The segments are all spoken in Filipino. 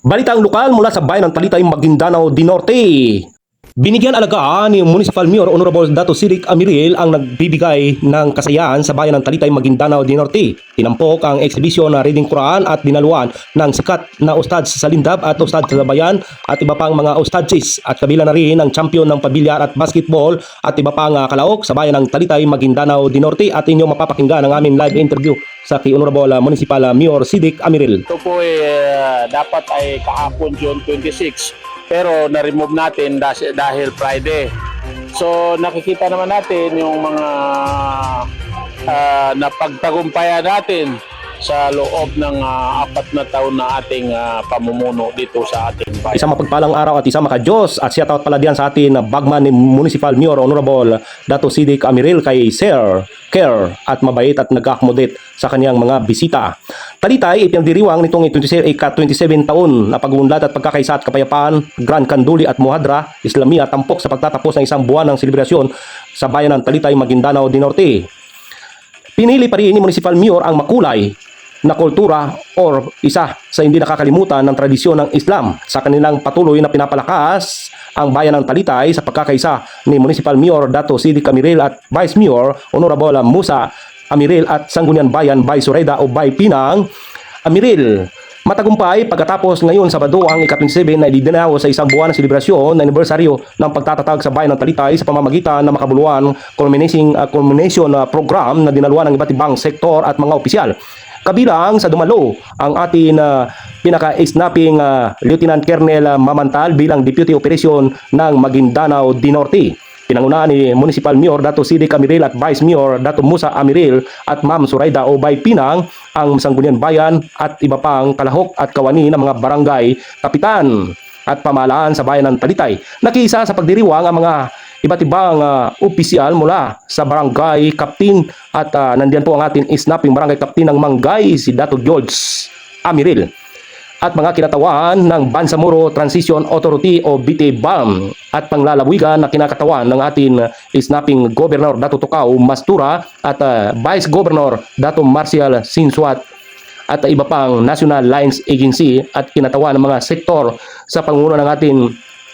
Balitang lokal mula sa bayan ng Talitay, Maguindanao del Norte. Binigyan alagaan ni Municipal Mayor Honorable Dato Sidik Amirile ang nagbibigay ng kasayahan sa bayan ng Talitay, Maguindanao del Norte. Tinampok ang eksibisyon na Reading Quran at dinaluan ng sikat na ustads sa Lindab at ustads sa bayan at iba pang mga ustadsis, at kabila na rin ang champion ng pabilyar at basketball at iba pang kalaok sa bayan ng Talitay, Maguindanao del Norte. At inyong mapapakinggan ang aming live interview sa kay Honorable Municipal Mayor Sidik Amirile. Ito po dapat ay kahapon June 26, pero na-remove natin dahil Friday. So nakikita naman natin yung mga napagtagumpayan natin sa loob ng 4 na taon na ating pamumuno dito sa ating bayan. Isang mapagpalang araw at isang makadiyos, at shout out pala diyan sa atin bagman ni Municipal Mayor Honorable Dato Sidik Amirile kay Sir care at mabait at nag-accommodate sa kanyang mga bisita. Talitay, ipinagdiriwang nitong 27 taon na pag-uunlad at pagkakaisa at kapayapaan, Grand Kanduli at Muhadra Islamia tampok sa pagtatapos ng isang buwan ng selebrasyon sa bayan ng Talitay, Maguindanao del Norte. Pinili pa rin ni Municipal Mayor ang makulay na kultura or isa sa hindi nakakalimutan ng tradisyon ng Islam sa kanilang patuloy na pinapalakas ang bayan ng Talitay sa pagkakaisa ni Municipal Mayor Dato Sidik Amirile at Vice Mayor Honorable Musa Amirile at Sangguniang Bayan Bay Sureda o Bay Pinang Amirile. Matagumpay pagkatapos ngayon Sabado ang ika-27 na idinalaw sa isang buwan ng selebrasyon na anibersaryo ng pagtatatag sa bayan ng Talitay sa pamamagitan ng makabuluhan culmination program na dinaluan ng iba't ibang sektor at mga opisyal. Kabilang sa dumalo ang ating pinaka-snapping Lieutenant Colonel Mamantal bilang Deputy Operation ng Maguindanao del Norte. Pinangunahan ni Municipal Mayor Dato Sidik Amirile at Vice Mayor Dato Musa Amirile at Ma'am Sureda o Bay Pinang ang Sangguniang Bayan at iba pang kalahok at kawani ng mga barangay, kapitan at pamahalaan sa bayan ng Talitay. Nakiisa sa pagdiriwang ang mga iba't ibang opisyal mula sa barangay captain at nandiyan po ang ating snapping barangay captain ng Mangay si Dato George Amirile at mga kinatawan ng Bangsamoro Transition Authority o BTBAM at panglalawigan na kinakatawan ng ating snapping Governor Dato Tukaw Mastura at Vice Governor Dato Marcial Sinsuat at iba pang National Lines Agency at kinatawan ng mga sektor sa pangunguna ng ating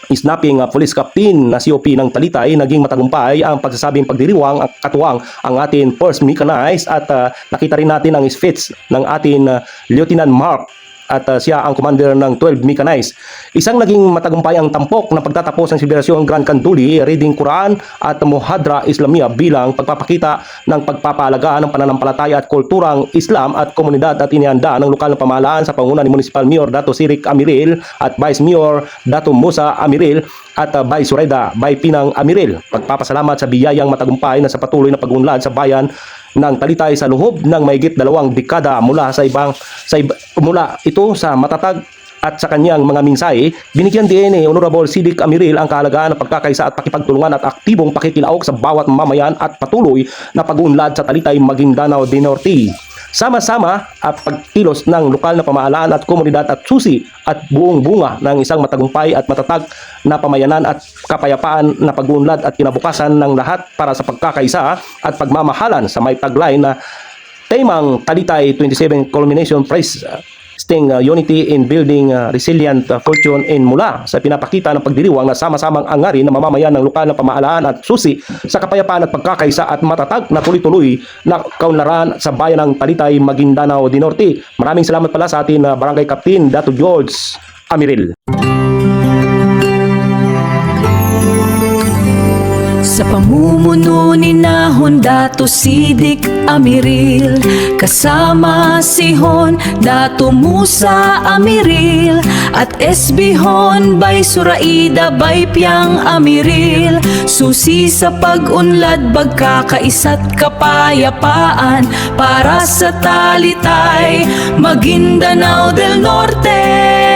snapping police captain na COP ng Talitay. Naging matagumpay ang pagsasabing pagdiriwang at katuwang ang ating first mechanized at nakita rin natin ang speech ng ating Lieutenant Mark at siya ang commander ng 12 Mechanized. Isang naging matagumpay ang tampok ng pagtatapos ng selebrasyon Grand Kanduli, Reading Quran at Muhadra Islamia bilang pagpapakita ng pagpapaalaga ng pananampalataya at kulturang Islam at komunidad at inihanda ng lokal na pamahalaan sa panguna ni Municipal Mayor Dato Sidik Amirile at Vice Mayor Dato Musa Amirile at Bay Sureda, Bay Pinang Amirile. Pagpapasalamat sa biyayang matagumpay na sa patuloy na pag-unlad sa bayan ng Talitay sa loob ng mahigit 2 dekada mula ito sa matatag at sa kanyang mga mensahe. Binigyan din ni Honorable Sidik Amirile ang kahalagaan ng pagkakaisa at pakipagtulungan at aktibong pakikilaok sa bawat mamamayan at patuloy na pag-uunlad sa Talitay, Maguindanao del Norte. Sama-sama at pagkilos ng lokal na pamahalaan at komunidad at susi at buong bunga ng isang matagumpay at matatag na pamayanan at kapayapaan na pag-uunlad at kinabukasan ng lahat para sa pagkakaisa at pagmamahalan sa may tagline na Temang Talitay 27 Culmination Prize Sting Unity in Building Resilient Fortune in mula sa pinapakita ng pagdiriwang na sama-samang angarin na mamamayan ng lokal na pamahalaan at susi sa kapayapaan at pagkakaisa at matatag na tuloy-tuloy na kaunlaran sa bayan ng Talitay, Maguindanao del Norte. Maraming salamat pala sa atin Barangay Captain Dato George Amirile. Sa pamumuno ni Nahon Dato Sidik Amirile, kasama si Hon Dato Musa Amirile at SB Hon Bay Suraida Bay Piang Amirile, susi sa pag-unlad, pagkakaisa't kapayapaan para sa Talitay, Maguindanao del Norte.